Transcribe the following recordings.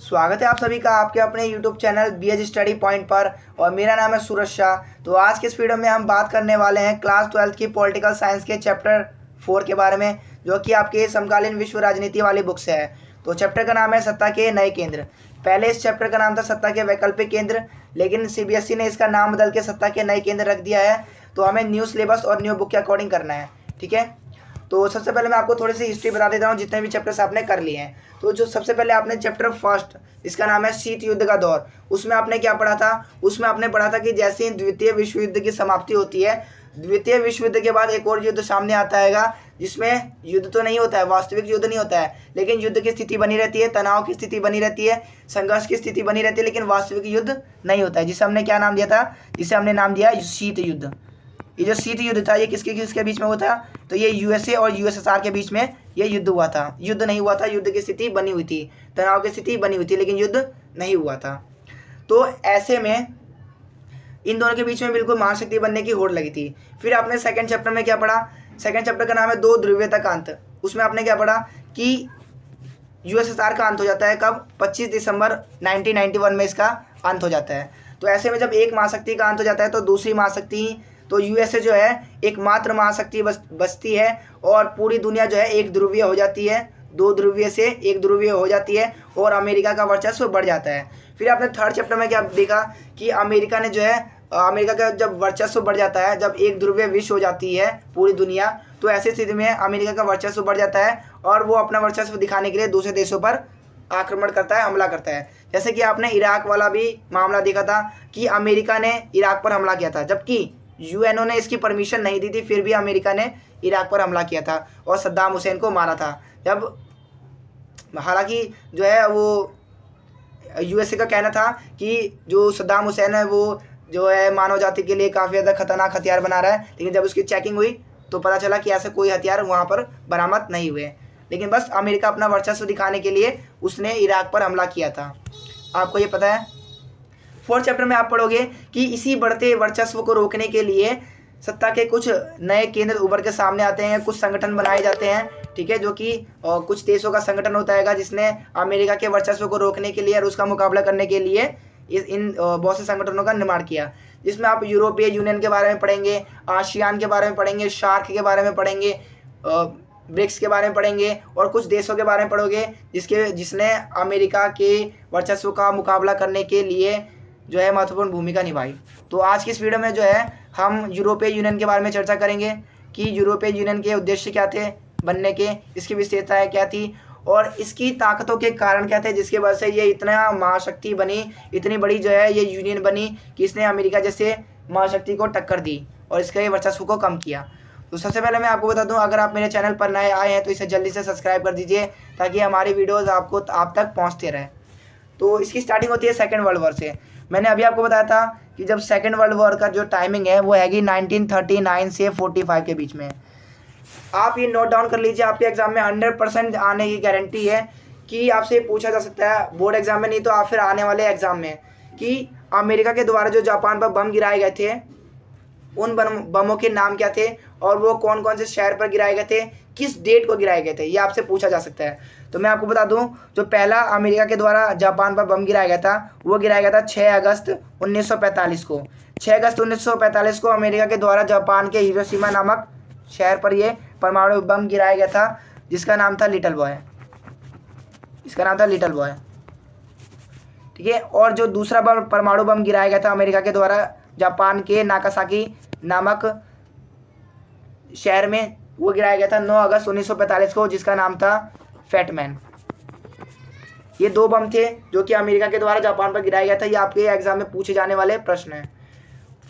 स्वागत है आप सभी का आपके अपने YouTube channel BH study point पर। और मेरा नाम है सूरज शाह। तो आज के इस वीडियो में हम बात करने वाले हैं क्लास 12 की पॉलिटिकल साइंस के चैप्टर 4 के बारे में, जो कि आपके समकालीन विश्व राजनीति वाली बुक से है। तो चैप्टर का नाम है सत्ता के नए केंद्र। पहले इस चैप्टर का नाम था सत्ता के वैकल्पिक केंद्र, लेकिन CBSE ने इसका नाम बदल के सत्ता के नए केंद्र रख दिया है। तो हमें न्यू सिलेबस और न्यू बुक के अकॉर्डिंग करना है, ठीक है। तो सबसे पहले मैं आपको थोड़ी सी हिस्ट्री बता देता हूँ जितने भी चैप्टर्स आपने कर लिए हैं। तो जो सबसे पहले आपने चैप्टर फर्स्ट, इसका नाम है शीत युद्ध का दौर, उसमें आपने क्या पढ़ा था? उसमें आपने पढ़ा था कि जैसे ही द्वितीय विश्व युद्ध की समाप्ति होती है, द्वितीय विश्व युद्ध के बाद एक और युद्ध सामने आता है जिसमें युद्ध तो नहीं होता है, वास्तविक युद्ध नहीं होता है, लेकिन युद्ध की स्थिति बनी रहती है, तनाव की स्थिति बनी रहती है, संघर्ष की स्थिति बनी रहती है, लेकिन वास्तविक युद्ध नहीं होता है, जिसे हमने क्या नाम दिया था? जिसे हमने नाम दिया शीत युद्ध। ये जो शीत युद्ध था ये किसके किसके बीच में हुआ था? तो ये USA और USSR के बीच में ये युद्ध हुआ था। युद्ध नहीं हुआ था, युद्ध की स्थिति बनी हुई थी, तनाव की स्थिति बनी हुई थी, लेकिन युद्ध नहीं हुआ था। तो ऐसे में इन दोनों के बीच में बिल्कुल महाशक्ति बनने की होड़ लगी थी। फिर आपने सेकंड चैप्टर में क्या पढ़ा? सेकंड चैप्टर का नाम है दो ध्रुवीयता का अंत। उसमें आपने क्या पढ़ा कि USSR का अंत हो जाता है कब? 25 दिसंबर 1991 में इसका अंत हो जाता है। तो ऐसे में जब एक महाशक्ति का अंत हो जाता है तो दूसरी महाशक्ति, तो USA जो है एकमात्र महाशक्ति बचती है और पूरी दुनिया जो है एक ध्रुवीय हो जाती है, दो ध्रुवीय से एक ध्रुवीय हो जाती है और अमेरिका का वर्चस्व बढ़ जाता है। फिर आपने थर्ड चैप्टर में क्या देखा कि अमेरिका ने जो है अमेरिका का जब वर्चस्व बढ़ जाता है, जब एक ध्रुवीय विश्व हो जाती है पूरी दुनिया, तो ऐसी स्थिति में अमेरिका का वर्चस्व बढ़ जाता है और वो अपना वर्चस्व दिखाने के लिए दूसरे देशों पर आक्रमण करता है, हमला करता है। जैसे कि आपने इराक वाला भी मामला देखा था कि अमेरिका ने इराक पर हमला किया था, जबकि UNO ने इसकी परमिशन नहीं दी थी, फिर भी अमेरिका ने इराक पर हमला किया था और सद्दाम हुसैन को मारा था। जब हालांकि जो है वो USA का कहना था कि जो सद्दाम हुसैन है वो जो है मानव जाति के लिए काफ़ी ज़्यादा खतरनाक हथियार बना रहा है, लेकिन जब उसकी चेकिंग हुई तो पता चला कि ऐसे कोई हथियार वहाँ पर बरामद नहीं हुए, लेकिन बस अमेरिका अपना वर्चस्व दिखाने के लिए उसने इराक पर हमला किया था। आपको ये पता है? फोर्थ चैप्टर में आप पढ़ोगे कि इसी बढ़ते वर्चस्व को रोकने के लिए सत्ता के कुछ नए केंद्र उभर के सामने आते हैं, कुछ संगठन बनाए जाते हैं, ठीक है, जो कि कुछ देशों का संगठन होता है जिसने अमेरिका के वर्चस्व को रोकने के लिए और उसका मुकाबला करने के लिए इन बहुत से संगठनों का निर्माण किया, जिसमें आप यूरोपीय यूनियन के बारे में पढ़ेंगे, आसियान के बारे में पढ़ेंगे, शार्क के बारे में पढ़ेंगे, ब्रिक्स के बारे में पढ़ेंगे और कुछ देशों के बारे में पढ़ोगे जिसने अमेरिका के वर्चस्व का मुकाबला करने के लिए जो है महत्वपूर्ण भूमिका निभाई। तो आज की इस वीडियो में जो है हम यूरोपीय यूनियन के बारे में चर्चा करेंगे कि यूरोपीय यूनियन के उद्देश्य क्या थे बनने के, इसकी विशेषताएं क्या थी और इसकी ताकतों के कारण क्या थे, जिसके वजह से ये इतना महाशक्ति बनी, इतनी बड़ी जो है ये यूनियन बनी कि इसने अमेरिका जैसे महाशक्ति को टक्कर दी और इसके वर्चस्व को कम किया। तो सबसे पहले मैं आपको बता दूं, अगर आप मेरे चैनल पर नए आए हैं तो इसे जल्दी से सब्सक्राइब कर दीजिए ताकि हमारी वीडियोज़ आप तक पहुँचते रहे। तो इसकी स्टार्टिंग होती है सेकेंड वर्ल्ड वॉर से। मैंने अभी आपको बताया था कि जब सेकेंड वर्ल्ड वॉर का जो टाइमिंग है वो हैगी 1939 से 45 के बीच में। आप ये नोट डाउन कर लीजिए, आपके एग्जाम में 100% आने की गारंटी है कि आपसे पूछा जा सकता है बोर्ड एग्जाम में, नहीं तो आप फिर आने वाले एग्जाम में, कि अमेरिका के द्वारा जो जापान पर बम गिराए गए थे उन बमों के नाम क्या थे और वो कौन कौन से शहर पर गिराए गए थे, किस डेट को गिराए गए थे, ये आपसे पूछा जा सकता है। तो मैं आपको बता दूं, जो पहला अमेरिका के द्वारा जापान पर बम गिराया गया था वो गिराया गया था 6 अगस्त 1945 को। 6 अगस्त 1945 को अमेरिका के द्वारा जापान के हिरोशिमा नामक शहर पर ये परमाणु बम गिराया गया था, जिसका नाम था लिटिल बॉय, इसका नाम था लिटिल बॉय, ठीक है। और जो दूसरा परमाणु बम गिराया गया था अमेरिका के द्वारा जापान के नागासाकी नामक शहर में, वो गिराया गया था 9 अगस्त 1945 को, जिसका नाम था फैटमैन। ये दो बम थे जो कि अमेरिका के द्वारा जापान पर गिराया गया था। ये आपके एग्जाम में पूछे जाने वाले प्रश्न हैं।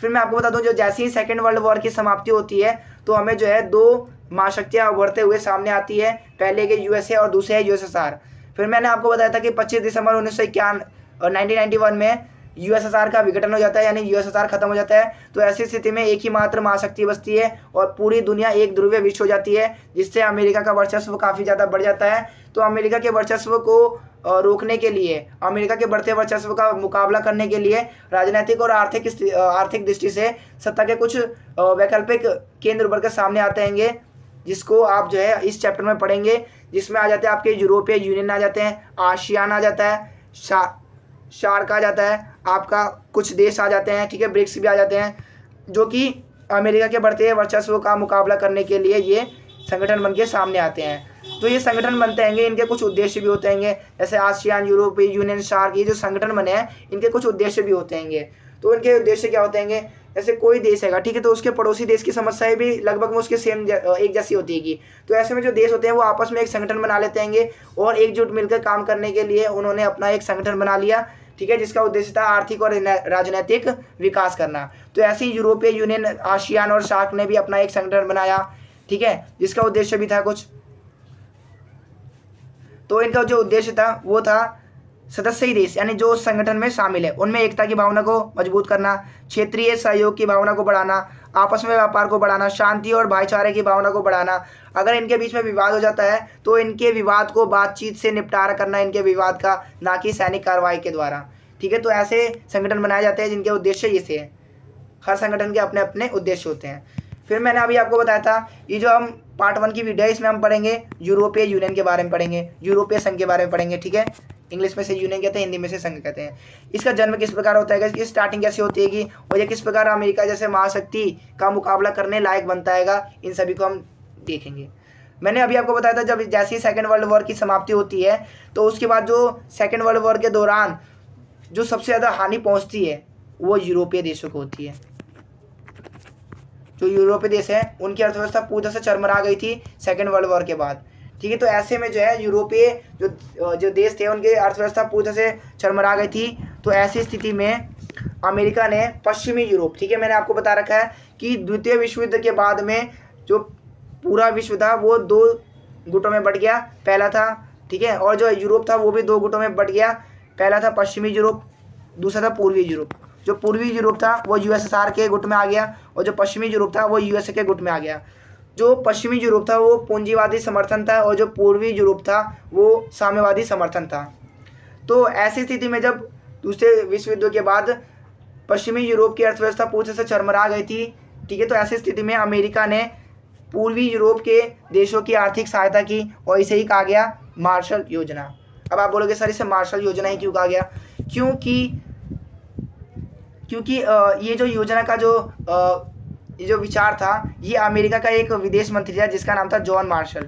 फिर मैं आपको बता दूं, जो जैसे ही सेकेंड वर्ल्ड वॉर की समाप्ति होती है तो हमें जो है दो महाशक्तियाँ उभरते हुए सामने आती है, पहले के USA और दूसरे है USSR। फिर मैंने आपको बताया था कि 25 दिसंबर 1991 में USSR का विघटन हो जाता है, यानी USSR खत्म हो जाता है। तो ऐसी स्थिति में एक ही मात्र महाशक्ति बचती है और पूरी दुनिया एक ध्रुवीय विश्व हो जाती है, जिससे अमेरिका का वर्चस्व काफ़ी ज़्यादा बढ़ जाता है। तो अमेरिका के वर्चस्व को रोकने के लिए, अमेरिका के बढ़ते वर्चस्व का मुकाबला करने के लिए राजनीतिक और आर्थिक दृष्टि से सत्ता के कुछ वैकल्पिक केंद्र उभर के सामने आते हैं, जिसको आप जो है इस चैप्टर में पढ़ेंगे, जिसमें आ जाते हैं आपके यूरोपीय यूनियन आ जाते हैं, आसियान आ जाता है, शार्क आ जाता है, आपका कुछ देश आ जाते हैं, ठीक है, ब्रिक्स भी आ जाते हैं, जो कि अमेरिका के बढ़ते वर्चस्व का मुकाबला करने के लिए ये संगठन बन के सामने आते हैं। तो ये संगठन बनते हैं, इनके कुछ उद्देश्य भी होते हैं, जैसे आसियान, यूरोपीय यूनियन, शार्क, ये जो संगठन बने हैं इनके कुछ उद्देश्य भी होते हैं। तो इनके उद्देश्य क्या होते हैं, जैसे कोई देश है, ठीक है, तो उसके पड़ोसी देश की समस्याएं भी लगभग में उसके सेम एक जैसी होती है। तो ऐसे में जो देश होते हैं वो आपस में एक संगठन बना लेते हैं और एकजुट मिलकर काम करने के लिए उन्होंने अपना एक संगठन बना लिया, ठीक है, जिसका उद्देश्य था आर्थिक और राजनीतिक विकास करना। तो ऐसे ही यूरोपीय यूनियन, आसियान और शार्क ने भी अपना एक संगठन बनाया, ठीक है, जिसका उद्देश्य भी था कुछ। तो इनका जो उद्देश्य था वो था सदस्य देश यानी जो संगठन में शामिल है उनमें एकता की भावना को मजबूत करना, क्षेत्रीय सहयोग की भावना को बढ़ाना, आपस में व्यापार को बढ़ाना, शांति और भाईचारे की भावना को बढ़ाना। अगर इनके बीच में विवाद हो जाता है तो इनके विवाद को बातचीत से निपटारा करना, इनके विवाद का, ना कि सैनिक कार्रवाई के द्वारा, ठीक है। तो ऐसे संगठन बनाए जाते हैं जिनके उद्देश्य ये से है। हर संगठन के अपने अपने उद्देश्य होते हैं। फिर मैंने अभी आपको बताया था, ये जो हम पार्ट 1 की वीडियो है इसमें हम पढ़ेंगे यूरोपीय यूनियन के बारे में पढ़ेंगे, यूरोपीय संघ के बारे में पढ़ेंगे, ठीक है। इंग्लिश में से यूनियन कहते हैं, हिंदी में से संघ कहते हैं। इसका जन्म किस प्रकार होता है, इसकी स्टार्टिंग कैसे होती है और ये किस प्रकार अमेरिका जैसे महाशक्ति का मुकाबला करने लायक बनता है, इन सभी को हम देखेंगे। मैंने अभी आपको बताया था जब जैसे ही सेकेंड वर्ल्ड वॉर की समाप्ति होती है तो उसके बाद जो सेकेंड वर्ल्ड वॉर के दौरान जो सबसे ज़्यादा हानि पहुँचती है वो यूरोपीय देशों को होती है। जो यूरोपीय देश है उनकी अर्थव्यवस्था पूरी तरह से चरमरा गई थी सेकेंड वर्ल्ड वॉर के बाद, ठीक है। तो ऐसे में जो है यूरोपीय जो देश थे उनकी अर्थव्यवस्था पूरी तरह से चरमरा गई थी। तो ऐसी स्थिति में अमेरिका ने पश्चिमी यूरोप, ठीक है, मैंने आपको बता रखा है कि द्वितीय विश्व युद्ध के बाद में जो पूरा विश्व था वो 2 गुटों में बट गया। पहला था, ठीक है, और जो यूरोप था वो भी 2 गुटों में बट गया। पहला था पश्चिमी यूरोप, दूसरा था पूर्वी यूरोप। जो पूर्वी यूरोप था वो यूएसएसआर के गुट में आ गया और जो पश्चिमी यूरोप था वो यूएसए के गुट में आ गया। जो पश्चिमी यूरोप था वो पूंजीवादी समर्थन था और जो पूर्वी यूरोप था वो साम्यवादी समर्थन था। तो ऐसी स्थिति में जब दूसरे विश्व युद्ध के बाद पश्चिमी यूरोप की अर्थव्यवस्था पूरी तरह से चरमरा गई थी, ठीक है, तो ऐसी स्थिति में अमेरिका ने पूर्वी यूरोप के देशों की आर्थिक सहायता की और इसे ही कहा गया मार्शल योजना। अब आप बोलोगे सर इसे मार्शल योजना ही क्यों कहा गया, क्योंकि ये जो योजना का ये जो विचार था ये अमेरिका का एक विदेश मंत्री था जिसका नाम था जॉन मार्शल।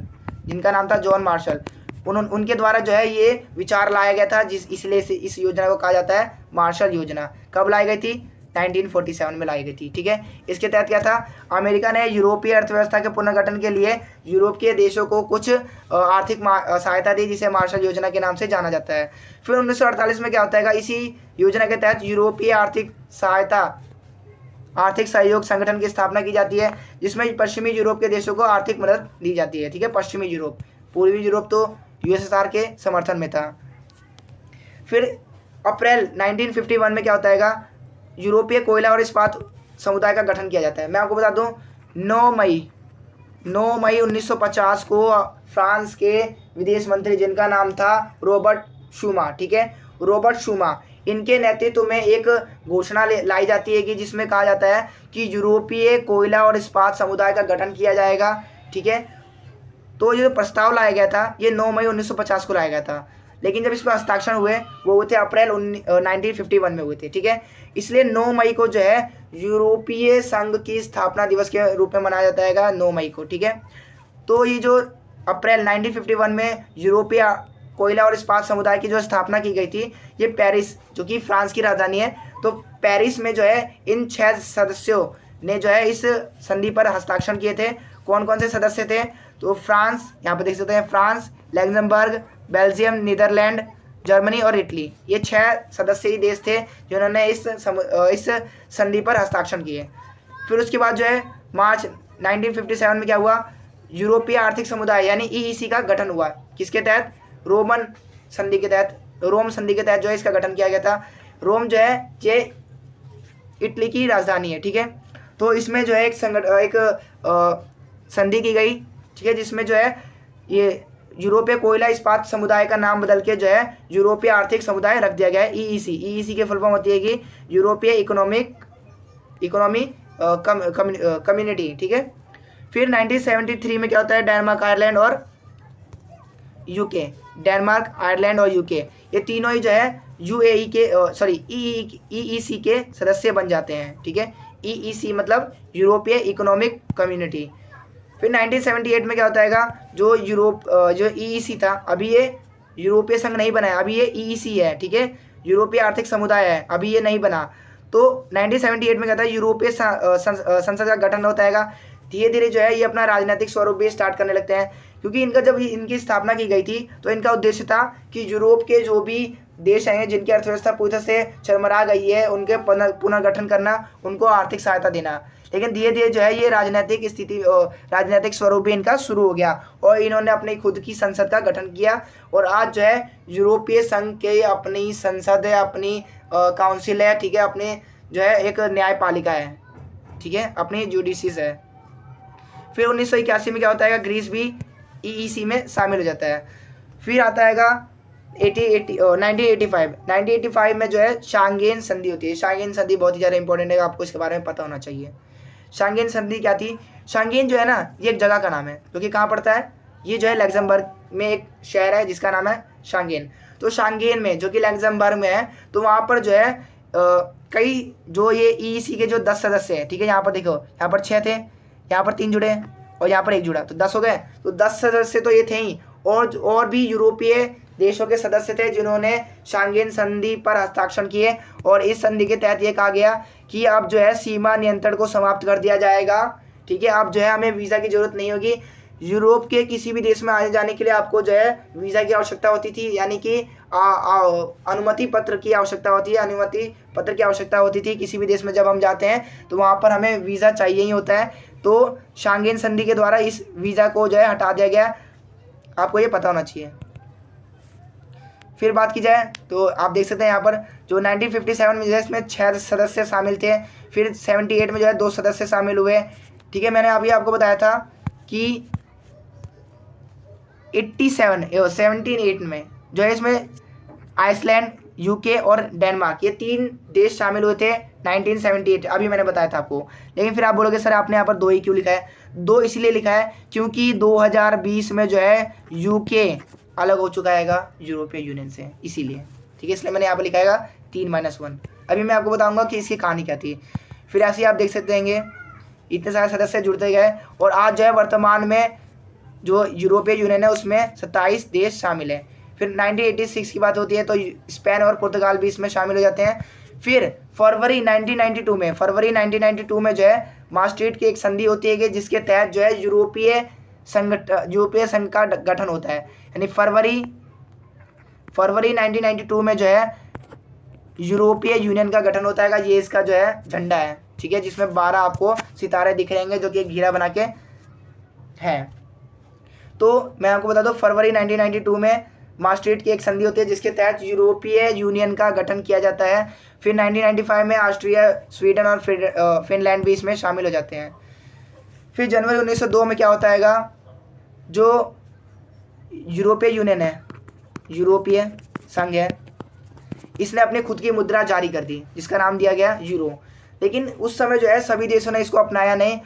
उनके द्वारा जो है ये विचार लाया गया था, इसलिए इस योजना को कहा जाता है मार्शल योजना। कब लाई गई थी, 1947 में लाई गई थी, ठीक है। इसके तहत क्या था, अमेरिका ने यूरोपीय अर्थव्यवस्था के पुनर्गठन के लिए यूरोप के देशों को कुछ आर्थिक सहायता दी जिसे मार्शल योजना के नाम से जाना जाता है। फिर 1948 में क्या होता है, इसी योजना के तहत यूरोपीय आर्थिक सहयोग संगठन की स्थापना की जाती है जिसमें पश्चिमी यूरोप के देशों को आर्थिक मदद दी जाती है, ठीक है। पश्चिमी यूरोप, पूर्वी यूरोप तो यूएसएसआर के समर्थन में था। फिर अप्रैल 1951 में क्या होता है, यूरोपीय कोयला और इस्पात समुदाय का गठन किया जाता है। मैं आपको बता दूं 9 मई 1950 को फ्रांस के विदेश मंत्री जिनका नाम था रॉबर्ट शूमा, ठीक है, रॉबर्ट शूमा, इनके नेतृत्व में एक घोषणा लाई जाती है कि जिसमें कहा जाता है कि यूरोपीय कोयला और इस्पात समुदाय का गठन किया जाएगा, ठीक है। तो ये जो प्रस्ताव लाया गया था ये 9 मई 1950 को लाया गया था, लेकिन जब इस पर हस्ताक्षर हुए वो हुए थे अप्रैल 1951 में हुए थे, ठीक है। इसलिए 9 मई को जो है यूरोपीय संघ की स्थापना दिवस के रूप में मनाया जाता है 9 मई को, ठीक है। तो ये जो अप्रैल 1951 में यूरोपीय कोयला और इस्पात समुदाय की जो स्थापना की गई थी ये पेरिस, जो कि फ्रांस की राजधानी है, तो पेरिस में जो है इन 6 सदस्यों ने जो है इस संधि पर हस्ताक्षर किए थे। कौन कौन से सदस्य थे, तो फ्रांस, यहाँ पे देख सकते हैं, France, Luxembourg, Belgium, Netherland, Germany और इटली, ये 6 सदस्यीय देश थे जिन्होंने इस संधि पर हस्ताक्षर किए। फिर उसके बाद जो है मार्च 1957 में क्या हुआ, यूरोपीय आर्थिक समुदाय यानी ईईसी का गठन हुआ। किसके तहत, रोम संधि के तहत जो है इसका गठन किया गया था। रोम जो है ये इटली की राजधानी है, ठीक है। तो इसमें जो है एक संधि की गई, ठीक है, जिसमें जो है ये यूरोपीय कोयला इस्पात समुदाय का नाम बदल के जो है यूरोपीय आर्थिक समुदाय रख दिया गया है, ईईसी के फुल फॉर्म होती है कि यूरोपीय इकोनॉमी कम्युनिटी, ठीक है। फिर 1973 में क्या होता है, डेनमार्क, आयरलैंड और यूके, ये तीनों ही जो है यूएई के ईईसी के सदस्य बन जाते हैं, ठीक है। ईईसी मतलब यूरोपीय इकोनॉमिक कम्युनिटी। फिर 1978 में क्या होता है, जो जो ईईसी था, अभी ये यूरोपीय संघ नहीं बना है, अभी ये ईईसी है, ठीक है, यूरोपीय आर्थिक समुदाय है, अभी ये नहीं बना। तो 1978 में क्या था, यूरोपीय संसद का गठन होता है। धीरे धीरे जो है ये अपना राजनीतिक स्वरूप भी स्टार्ट करने लगते हैं, क्योंकि इनका जब इनकी स्थापना की गई थी तो इनका उद्देश्य था कि यूरोप के जो भी देश हैं जिनकी अर्थव्यवस्था पूरी तरह से चरमरा गई है, उनके पुनर्गठन करना, उनको आर्थिक सहायता देना। लेकिन धीरे धीरे जो है ये राजनीतिक स्वरूप भी इनका शुरू हो गया और इन्होंने अपनी खुद की संसद का गठन किया। और आज जो है यूरोपीय संघ के अपनी संसद है, अपनी काउंसिल है, ठीक है, अपनी जो है एक न्यायपालिका है, ठीक है, अपनी जुडिशियस है। फिर 1981 में क्या होता है, ग्रीस भी ईईसी में शामिल हो जाता है। फिर आता है 1985 में जो है शांगेन संधि होती है। शांगेन संधि बहुत ही ज़्यादा इंपॉर्टेंट है, आपको इसके बारे में पता होना चाहिए। शांगेन संधि क्या थी, शांगेन जो है ना, ये एक जगह का नाम है जो कि कहाँ पड़ता है, ये जो है लग्जमबर्ग में एक शहर है जिसका नाम है शांगेन। तो शांगेन में जो कि लग्जमबर्ग में है, तो वहाँ पर जो है कई जो ये ईईसी के जो 10 सदस्य हैं, ठीक है, यहाँ पर देखो, यहाँ पर 6 थे, यहाँ पर 3 जुड़े और यहाँ पर 1 जुड़ा, तो 10 हो गए। तो 10 सदस्य तो ये थे ही, और भी यूरोपीय देशों के सदस्य थे जिन्होंने शांगेन संधि पर हस्ताक्षर किए। और इस संधि के तहत ये कहा गया कि अब जो है सीमा नियंत्रण को समाप्त कर दिया जाएगा, ठीक है। अब जो है हमें वीज़ा की जरूरत नहीं होगी। यूरोप के किसी भी देश में आने जाने के लिए आपको जो है वीज़ा की आवश्यकता होती थी, यानी कि अनुमति पत्र की आवश्यकता होती है, अनुमति पत्र की आवश्यकता होती थी। किसी भी देश में जब हम जाते हैं तो वहाँ पर हमें वीज़ा चाहिए ही होता है। तो शांगेन संधि के द्वारा इस वीज़ा को जो है हटा दिया गया, आपको ये पता होना चाहिए। फिर बात की जाए तो आप देख सकते हैं यहाँ पर जो 1957 में इसमें 6 सदस्य शामिल थे। फिर 78 में जो है 2 सदस्य शामिल हुए, ठीक है। मैंने अभी आपको बताया था कि 1708 में जो है इसमें आइसलैंड, यूके और डेनमार्क, ये 3 देश शामिल हुए थे 1978, अभी मैंने बताया था आपको। लेकिन फिर आप बोलोगे सर आपने यहाँ पर 2 ही क्यों लिखा है। 2 इसलिए लिखा है क्योंकि 2020 में जो है यूके अलग हो चुका है यूरोपीय यूनियन से, इसीलिए, ठीक है, इसलिए मैंने यहाँ पर लिखा है 3-1। अभी मैं आपको बताऊंगा कि इसकी कहानी क्या थी। फिर ऐसे ही आप देख सकते हैं इतने सारे सदस्य जुड़ते गए और आज जो है वर्तमान में जो यूरोपीय यूनियन है उसमें 27 देश शामिल हैं। फिर 1986 की बात होती है तो स्पेन और पुर्तगाल भी इसमें शामिल हो जाते हैं। फिर फरवरी 1992 में जो है maastricht की एक संधि होती है कि जिसके तहत जो है यूरोपीय संघ का गठन होता है। यानी फरवरी 1992 में जो है यूरोपीय यूनियन का गठन होता है। ये इसका जो है झंडा है, ठीक है, जिसमें 12 आपको सितारे दिख रहेंगे जो कि एक घेरा बना के है। तो मैं आपको बता दूं फरवरी 1992 में maastricht की एक संधि होती है जिसके तहत यूरोपीय यूनियन का गठन किया जाता है। फिर 1995 में ऑस्ट्रिया, स्वीडन और फिनलैंड भी इसमें शामिल हो जाते हैं। फिर जनवरी 1902 में क्या होता है, जो यूरोपीय यूनियन है, यूरोपीय संघ है, इसने अपनी खुद की मुद्रा जारी कर दी जिसका नाम दिया गया यूरो। लेकिन उस समय जो है सभी देशों ने इसको अपनाया नहीं।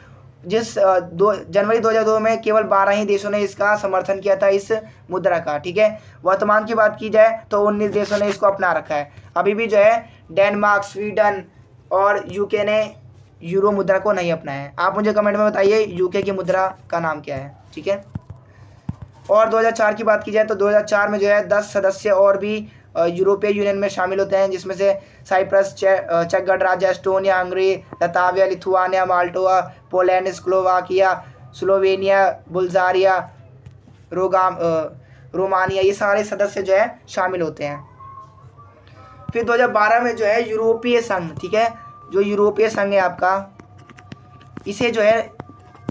जनवरी 2002 में केवल 12 ही देशों ने इसका समर्थन किया था, इस मुद्रा का, ठीक है। वर्तमान की बात की जाए तो 19 देशों ने इसको अपना रखा है। अभी भी जो है डेनमार्क, स्वीडन और यूके ने यूरो मुद्रा को नहीं अपनाया है। आप मुझे कमेंट में बताइए यूके की मुद्रा का नाम क्या है, ठीक है। और 2004 की बात की जाए तो 2004 में जो है 10 सदस्य और भी यूरोपीय यूनियन में शामिल होते हैं, जिसमें से साइप्रस, चेक गणराज्य, एस्टोनिया, हंगरी, लताविया, लिथुआनिया, माल्टोवा, Poland, Slovakia, Slovenia, Bulgaria, Romania, ये सारे सदस्य जो है शामिल होते हैं। फिर 2012 में जो है यूरोपीय संघ, ठीक है, जो यूरोपीय संघ है आपका, इसे जो है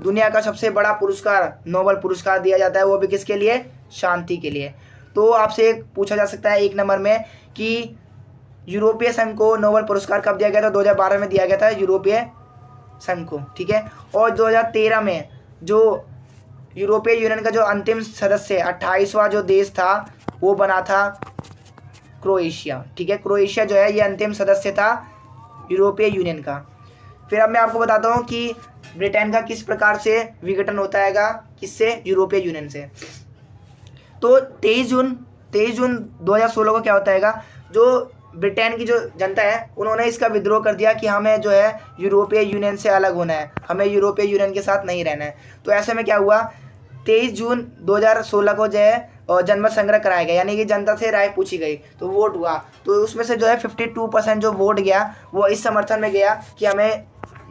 दुनिया का सबसे बड़ा पुरस्कार, नोबेल पुरस्कार दिया जाता है, वो भी किसके लिए, शांति के लिए। तो आपसे एक पूछा जा सकता है 1 नंबर में कि यूरोपीय संघ को नोबेल पुरस्कार कब दिया गया था, 2012 में दिया गया था यूरोपीय संघ को, ठीक है। और 2013 में जो यूरोपीय यूनियन का जो अंतिम सदस्य 28वां जो देश था वो बना था क्रोएशिया, ठीक है। क्रोएशिया जो है ये अंतिम सदस्य था यूरोपीय यूनियन का। फिर अब मैं आपको बताता हूँ कि ब्रिटेन का किस प्रकार से विघटन होता है, किससे, यूरोपीय यूनियन से। तो 23 जून 23 जून 2016 को क्या होता है, जो ब्रिटेन की जो जनता है उन्होंने इसका विद्रोह कर दिया कि हमें जो है यूरोपीय यूनियन से अलग होना है, हमें यूरोपीय यूनियन के साथ नहीं रहना है। तो ऐसे में क्या हुआ, 23 जून 2016 को जो है जनमत संग्रह कराया गया, यानी कि जनता से राय पूछी गई, तो वोट हुआ। तो उसमें से जो है 52% जो वोट गया वो इस समर्थन में गया कि हमें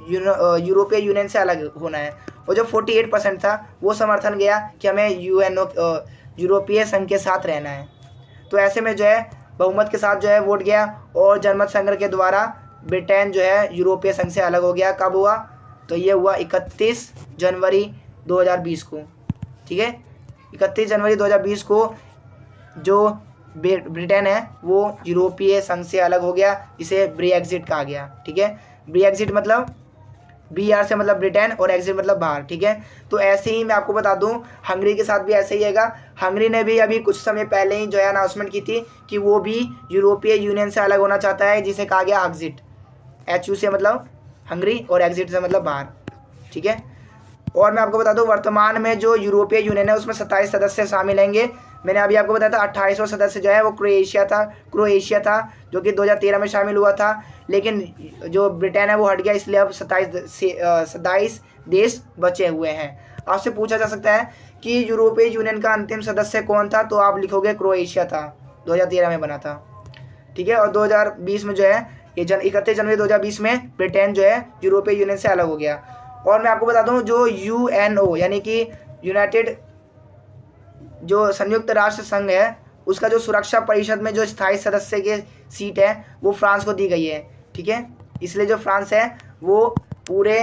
यूरोपीय यूनियन से अलग होना है, और जो 48% था वो समर्थन गया कि हमें यूरोपीय संघ के साथ रहना है। तो ऐसे में जो है बहुमत के साथ जो है वोट गया और जनमत संग्रह के द्वारा ब्रिटेन जो है यूरोपीय संघ से अलग हो गया। कब हुआ, तो ये हुआ 31 जनवरी 2020 को। ठीक है, 31 जनवरी 2020 को जो ब्रिटेन है वो यूरोपीय संघ से अलग हो गया, इसे ब्रेक्जिट कहा गया। ठीक है, ब्रेक्जिट मतलब BR से मतलब ब्रिटेन और एग्जिट मतलब बाहर। ठीक है, तो ऐसे ही मैं आपको बता दूं हंगरी के साथ भी ऐसे ही हैगा। हंगरी ने भी अभी कुछ समय पहले ही जो है अनाउंसमेंट की थी कि वो भी यूरोपीय यूनियन से अलग होना चाहता है, जिसे कहा गया एग्जिट। HU से मतलब हंगरी और एग्जिट से मतलब बाहर। ठीक है, और मैं आपको बता दूं वर्तमान में जो यूरोपीय यूनियन है उसमें 27 सदस्य शामिल होंगे। मैंने अभी आपको बताया था 28वां सदस्य जो है वो क्रोएशिया था जो कि 2013 में शामिल हुआ था, लेकिन जो ब्रिटेन है वो हट गया, इसलिए अब 27 देश बचे हुए हैं। आपसे पूछा जा सकता है कि यूरोपीय यूनियन का अंतिम सदस्य कौन था, तो आप लिखोगे क्रोएशिया था, 2013 में बना था। ठीक है, और 2020 में जो है ये 31 जनवरी 2020 में ब्रिटेन जो है यूरोपीय यूनियन से अलग हो गया। और मैं आपको बता दूं जो UNO यानी कि यूनाइटेड जो संयुक्त राष्ट्र संघ है उसका जो सुरक्षा परिषद में जो स्थायी सदस्य के सीट है वो फ्रांस को दी गई है। ठीक है, इसलिए जो फ्रांस है वो पूरे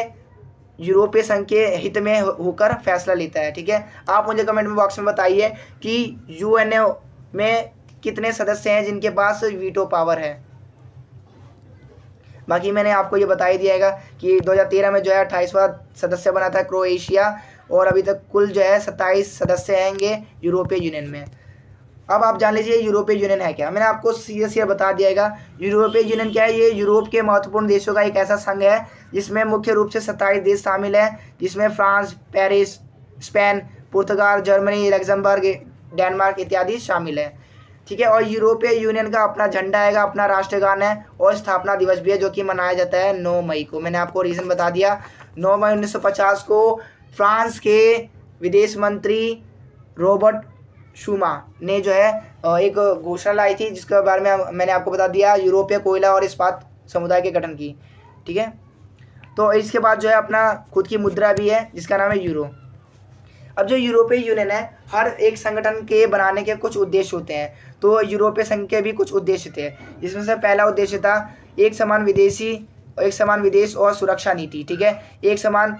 यूरोपीय संघ के हित में होकर फैसला लेता है। ठीक है, आप मुझे कमेंट में बॉक्स में बताइए कि UNO में कितने सदस्य हैं जिनके पास वीटो पावर है। बाकी मैंने आपको ये बता ही दिया है कि 2013 में जो है 28वां सदस्य बना था क्रोएशिया, और अभी तक कुल जो है 27 सदस्य आएंगे यूरोपीय यूनियन में। अब आप जान लीजिए यूरोपीय यूनियन है क्या। मैंने आपको सीधे बता दिया है यूरोपीय यूनियन क्या है। ये यूरोप के महत्वपूर्ण देशों का एक ऐसा संघ है जिसमें मुख्य रूप से 27 देश शामिल हैं, जिसमें फ्रांस, पेरिस, स्पेन, पुर्तगाल, जर्मनी, लग्जमबर्ग, डेनमार्क इत्यादि शामिल है। ठीक है, और यूरोपीय यूनियन का अपना झंडा है, अपना राष्ट्रगान है और स्थापना दिवस भी है जो कि मनाया जाता है 9 मई को। मैंने आपको रीज़न बता दिया, 9 मई 1950 को फ्रांस के विदेश मंत्री रॉबर्ट शूमा ने जो है एक घोषणा लाई थी जिसके बारे में मैंने आपको बता दिया, यूरोपीय कोयला और इस्पात समुदाय के गठन की। ठीक है, तो इसके बाद जो है अपना खुद की मुद्रा भी है जिसका नाम है यूरो। अब जो यूरोपीय यूनियन है हर एक संगठन के बनाने के कुछ उद्देश्य होते हैं, तो यूरोपीय संघ के भी कुछ उद्देश्य थे, जिसमें से पहला उद्देश्य था एक समान विदेश और सुरक्षा नीति। ठीक है, एक समान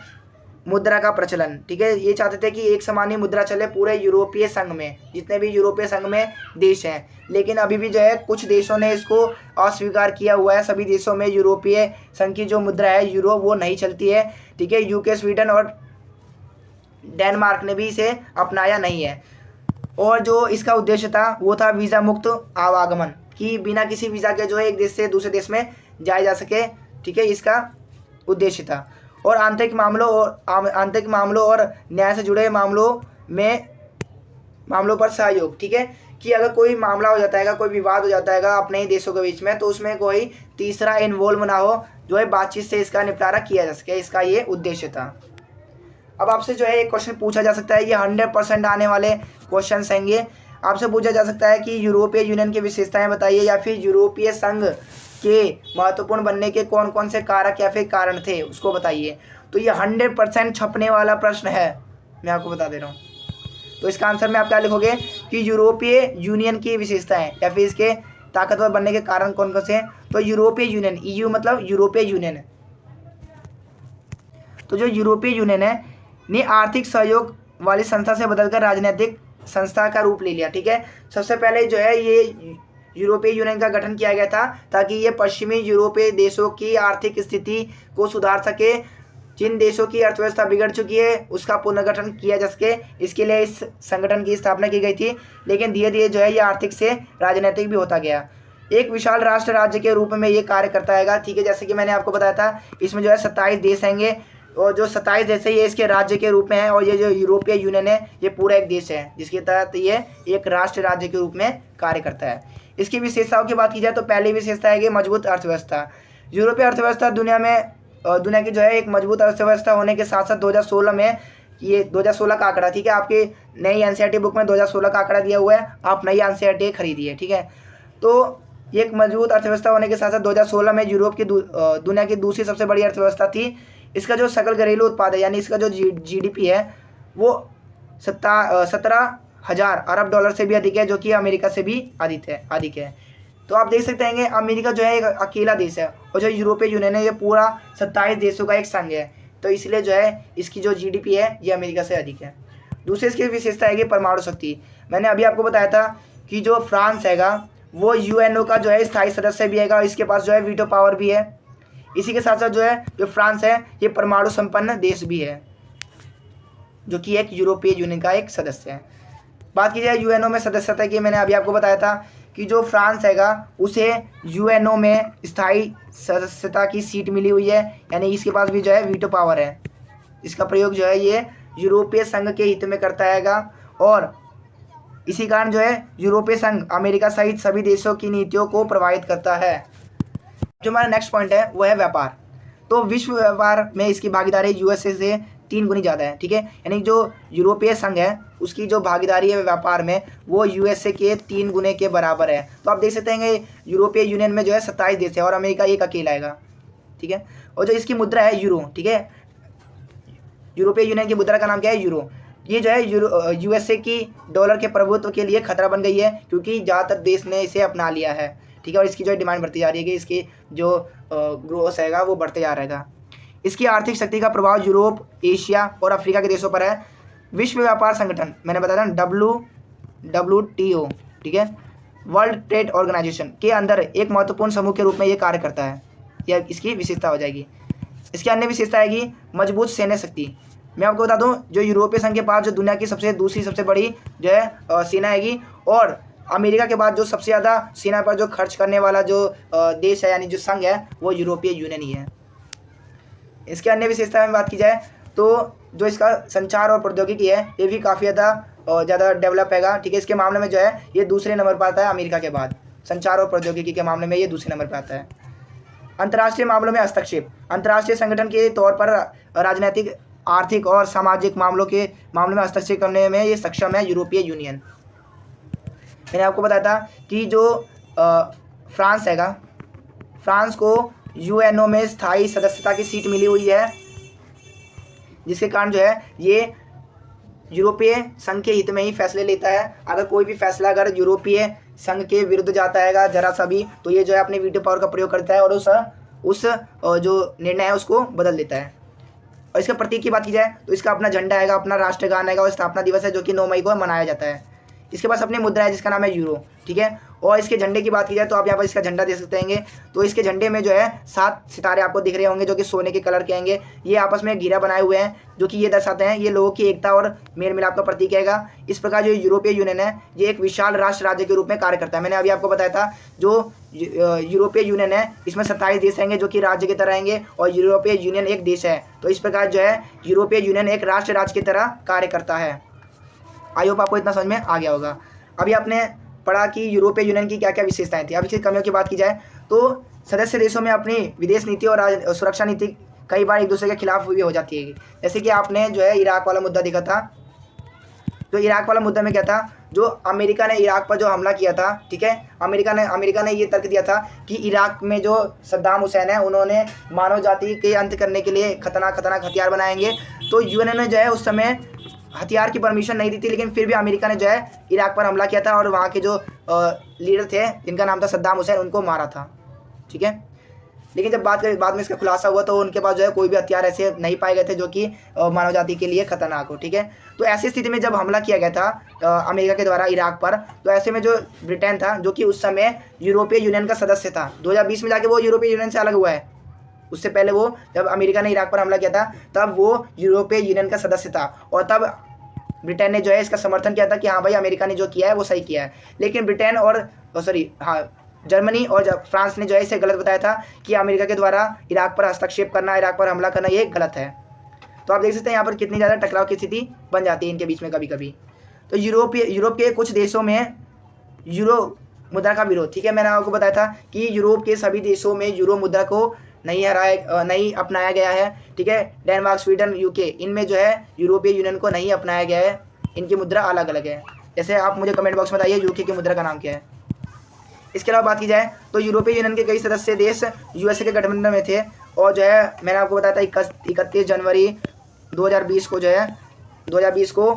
मुद्रा का प्रचलन। ठीक है, ये चाहते थे कि एक समान ही मुद्रा चले पूरे यूरोपीय संघ में, जितने भी यूरोपीय संघ में देश हैं। लेकिन अभी भी जो है कुछ देशों ने इसको अस्वीकार किया हुआ है। सभी देशों में यूरोपीय संघ की जो मुद्रा है यूरो वो नहीं चलती है। ठीक है, UK, स्वीडन और डेनमार्क ने भी इसे अपनाया नहीं है। और जो इसका उद्देश्य था वो था वीज़ा मुक्त आवागमन, कि बिना किसी वीज़ा के जो है एक देश से दूसरे देश में जाया जा सके। ठीक है, इसका उद्देश्य था। और आंतरिक मामलों और न्याय से जुड़े मामलों पर सहयोग। ठीक है, कि अगर कोई मामला हो जाता है, कोई विवाद हो जाता है अपने ही देशों के बीच में, तो उसमें कोई तीसरा इन्वॉल्व ना हो, जो है बातचीत से इसका निपटारा किया जा सके, इसका ये उद्देश्य था। अब आपसे जो है एक क्वेश्चन पूछा जा सकता है, ये 100% आने वाले क्वेश्चन हैं। आपसे पूछा जा सकता है कि यूरोपीय यूनियन की विशेषताएं बताइए, या फिर यूरोपीय संघ के महत्वपूर्ण बनने के कौन कौन से कारक या फिर कारण थे उसको बताइए। तो ये 100% छपने वाला प्रश्न है, मैं आपको बता दे रहा हूँ। तो इसका आंसर में आप क्या लिखोगे कि यूरोपीय यूनियन की विशेषताएं या फिर इसके ताकतवर बनने के कारण कौन कौन से हैं। तो यूरोपीय यूनियन, EU मतलब यूरोपीय यूनियन है। तो जो यूरोपीय यूनियन है ने आर्थिक सहयोग वाली संस्था से बदलकर राजनीतिक संस्था का रूप ले लिया। ठीक है, सबसे पहले जो है ये यूरोपीय यूनियन का गठन किया गया था ताकि ये पश्चिमी यूरोपीय देशों की आर्थिक स्थिति को सुधार सके। जिन देशों की अर्थव्यवस्था बिगड़ चुकी है उसका पुनर्गठन किया जा सके, इसके लिए इस संगठन की स्थापना की गई थी। लेकिन धीरे धीरे जो है ये आर्थिक से राजनीतिक भी होता गया। एक विशाल राष्ट्र राज्य के रूप में ये कार्य करता है। ठीक है, जैसे कि मैंने आपको बताया था इसमें जो है 27 देश आएंगे। और जो 27 देश है ये इसके राज्य के रूप में है, और ये जो यूरोपीय यूनियन है ये पूरा एक देश है जिसके तहत ये एक राष्ट्र राज्य के रूप में कार्य करता है। इसकी विशेषताओं की बात की जाए तो पहली विशेषता है कि मजबूत अर्थव्यवस्था। यूरोपीय अर्थव्यवस्था दुनिया की जो है एक मजबूत अर्थव्यवस्था होने के साथ साथ 2016 में, ये 2016 का आंकड़ा, ठीक है, आपके नई एनसीईआरटी बुक में 2016 का आंकड़ा दिया हुआ है, आप नई एनसीईआरटी खरीदिए, ठीक है। तो एक मजबूत अर्थव्यवस्था होने के साथ साथ 2016 में यूरोप की दुनिया की दूसरी सबसे बड़ी अर्थव्यवस्था थी। इसका जो सकल घरेलू उत्पाद है यानी इसका जो जीडीपी है वो 17,000 अरब डॉलर से भी अधिक है, जो कि अमेरिका से भी अधिक है। तो आप देख सकते हैं कि अमेरिका जो है एक अकेला देश है, और जो यूरोपीय यूनियन है ये पूरा 27 देशों का एक संघ है, तो इसलिए जो है इसकी जो जीडीपी है ये अमेरिका से अधिक है। दूसरी इसकी विशेषता है कि परमाणु शक्ति। मैंने अभी आपको बताया था कि जो फ्रांस हैगा वो यूएनओ का जो है स्थायी सदस्य भी हैगा, इसके पास जो है वीटो पावर भी है। इसी के साथ साथ जो है जो फ्रांस है ये परमाणु संपन्न देश भी है, जो कि एक यूरोपीय यूनियन का एक सदस्य है। बात की जाए यूएनओ में सदस्यता की, मैंने अभी आपको बताया था कि जो फ्रांस हैगा उसे यूएनओ में स्थायी सदस्यता की सीट मिली हुई है, यानी इसके पास भी जो है वीटो पावर है। इसका प्रयोग जो है ये यूरोपीय संघ के हित में करता हैगा, और इसी कारण जो है यूरोपीय संघ अमेरिका सहित सभी देशों की नीतियों को प्रभावित करता है। जो हमारा नेक्स्ट पॉइंट है वो है व्यापार। तो विश्व व्यापार में इसकी भागीदारी यूएसए से 3 गुनी ज़्यादा है, ठीक है, यानी जो यूरोपीय संघ है उसकी जो भागीदारी है व्यापार में वो यूएसए के 3 गुने के बराबर है। तो आप देख सकते हैं कि यूरोपीय यूनियन में जो है 27 देश है और अमेरिका एक अकेला आएगा, ठीक है। और जो इसकी मुद्रा है यूरो, ठीक है, यूरोपीय यूनियन की मुद्रा का नाम क्या है, यूरो। ये जो है यूएसए की डॉलर के प्रभुत्व के लिए खतरा बन गई है, क्योंकि ज़्यादातर देश ने इसे अपना लिया है, ठीक है, और इसकी जो डिमांड बढ़ती जा रही है कि इसकी जो ग्रोथ हैगा वो बढ़ते जा रहेगा। इसकी आर्थिक शक्ति का प्रभाव यूरोप, एशिया और अफ्रीका के देशों पर है। विश्व व्यापार संगठन, मैंने बताया था WTO, ठीक है, वर्ल्ड ट्रेड ऑर्गेनाइजेशन के अंदर एक महत्वपूर्ण समूह के रूप में ये कार्य करता है। यह इसकी विशेषता हो जाएगी। इसकी अन्य विशेषता है कि मजबूत सैन्य शक्ति। मैं आपको बता दूं जो यूरोपीय संघ के पास जो दुनिया की दूसरी सबसे बड़ी जो है सेना हैगी, और अमेरिका के बाद जो सबसे ज़्यादा सेना पर जो खर्च करने वाला जो देश है यानी जो संघ है वो यूरोपीय यूनियन ही है। इसके अन्य विशेषता में बात की जाए तो जो इसका संचार और प्रौद्योगिकी है ये भी काफ़ी ज़्यादा डेवलप हैगा, ठीक है। इसके मामले में जो है ये दूसरे नंबर पर आता है अमेरिका के बाद, संचार और प्रौद्योगिकी के मामले में ये दूसरे नंबर पर आता है। अंतर्राष्ट्रीय मामलों में हस्तक्षेप। अंतर्राष्ट्रीय संगठन के तौर पर राजनीतिक, आर्थिक और सामाजिक मामले में हस्तक्षेप करने में ये सक्षम है यूरोपीय यूनियन। मैंने आपको बताया था कि जो फ्रांस हैगा, फ्रांस को यूएनओ में स्थायी सदस्यता की सीट मिली हुई है, जिसके कारण जो है ये यूरोपीय संघ के हित में ही फैसले लेता है। अगर कोई भी फैसला अगर यूरोपीय संघ के विरुद्ध जाता है जरा सा भी, तो ये जो है अपने वीटो पावर का प्रयोग करता है और उस जो निर्णय है उसको बदल देता है। और इसका प्रतीक की बात की जाए तो इसका अपना झंडा आएगा, अपना राष्ट्रगान आएगा और स्थापना दिवस है जो कि 9 मई को मनाया जाता है। इसके पास अपनी मुद्रा है जिसका नाम है यूरो, ठीक है। और इसके झंडे की बात की जाए तो आप यहाँ पर इसका झंडा देख सकते हैं। तो इसके झंडे में जो है 7 सितारे आपको दिख रहे होंगे जो कि सोने के कलर के आएंगे। ये आपस में घेरा बनाए हुए हैं जो कि ये दर्शाते हैं ये लोगों की एकता और मेल मिलाप का प्रतीक हैगा। इस प्रकार जो यूरोपीय यूनियन है ये एक विशाल राष्ट्र राज्य के रूप में कार्य करता है। मैंने अभी आपको बताया था जो यूरोपीय यूनियन है इसमें 27 देश रहेंगे जो कि राज्य की तरह रहेंगे, और यूरोपीय यूनियन एक देश है। तो इस प्रकार जो है यूरोपीय यूनियन एक राष्ट्र राज्य की तरह कार्य करता है। आई होप आपको इतना समझ में आ गया होगा। अभी आपने पढ़ा कि यूरोपीय यूनियन की क्या क्या विशेषताएं थी। अब इसकी कमियों की बात की जाए तो सदस्य देशों में अपनी विदेश नीति और सुरक्षा नीति कई बार एक दूसरे के खिलाफ भी हो जाती है। जैसे कि आपने जो है इराक वाला मुद्दा देखा था। तो इराक वाला मुद्दा में क्या था, जो अमेरिका ने इराक पर जो हमला किया था, ठीक है, अमेरिका ने ये तर्क दिया था कि इराक में जो सद्दाम हुसैन है उन्होंने मानव जाति के अंत करने के लिए खतरनाक हथियार बनाएंगे। तो यूएन ने जो है उस समय हथियार की परमिशन नहीं दी थी, लेकिन फिर भी अमेरिका ने जो है इराक पर हमला किया था और वहाँ के जो लीडर थे जिनका नाम था सद्दाम हुसैन उनको मारा था, ठीक है। लेकिन जब बाद में इसका खुलासा हुआ तो उनके पास जो है कोई भी हथियार ऐसे नहीं पाए गए थे जो कि मानव जाति के लिए खतरनाक हो, ठीक है। तो ऐसी स्थिति में जब हमला किया गया था अमेरिका के द्वारा इराक पर, तो ऐसे में जो ब्रिटेन था जो कि उस समय यूरोपीय यूनियन का सदस्य था, 2020 में जाके वो यूरोपीय यूनियन से अलग हुआ है। उससे पहले वो जब अमेरिका ने इराक पर हमला किया था तब वो यूरोपीय यूनियन का सदस्य था, और तब ब्रिटेन ने जो है इसका समर्थन किया था कि हाँ भाई अमेरिका ने जो किया है वो सही किया है। लेकिन ब्रिटेन और जर्मनी और फ्रांस ने जो है इसे गलत बताया था कि अमेरिका के द्वारा इराक पर हस्तक्षेप करना, इराक पर हमला करना ये गलत है। तो आप देख सकते हैं यहाँ पर कितनी ज़्यादा टकराव की स्थिति बन जाती है इनके बीच में कभी कभी। तो यूरोप के कुछ देशों में यूरो मुद्रा का विरोध, ठीक है, मैंने आपको बताया था कि यूरोप के सभी देशों में यूरो मुद्रा को नहीं अपनाया गया है, ठीक है। डेनमार्क, स्वीडन, यूके, इनमें जो है यूरोपीय यूनियन को नहीं अपनाया गया है, इनकी मुद्रा अलग अलग है। जैसे आप मुझे कमेंट बॉक्स में बताइए यूके की मुद्रा का नाम क्या है। इसके अलावा बात की जाए तो यूरोपीय यूनियन के कई सदस्य देश यूएसए के गठबंधन में थे, और जो है मैंने आपको बताया था 31 जनवरी 2020 को जो है 2020 को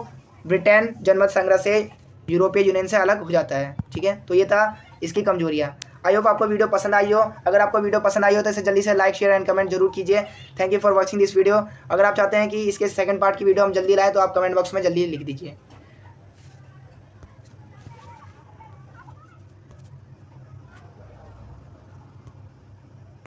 ब्रिटेन जनमत संग्रह से यूरोपीय यूनियन से अलग हो जाता है, ठीक है। तो ये था इसकी कमजोरियाँ। आई होप आपको वीडियो पसंद आई हो। अगर आपको वीडियो पसंद आई हो तो इसे जल्दी से लाइक, शेयर एंड कमेंट जरूर कीजिए। Thank you for watching this video. अगर आप चाहते हैं कि इसके सेकंड पार्ट की वीडियो हम जल्दी लाएँ तो आप कमेंट बॉक्स में जल्दी लिख दीजिए।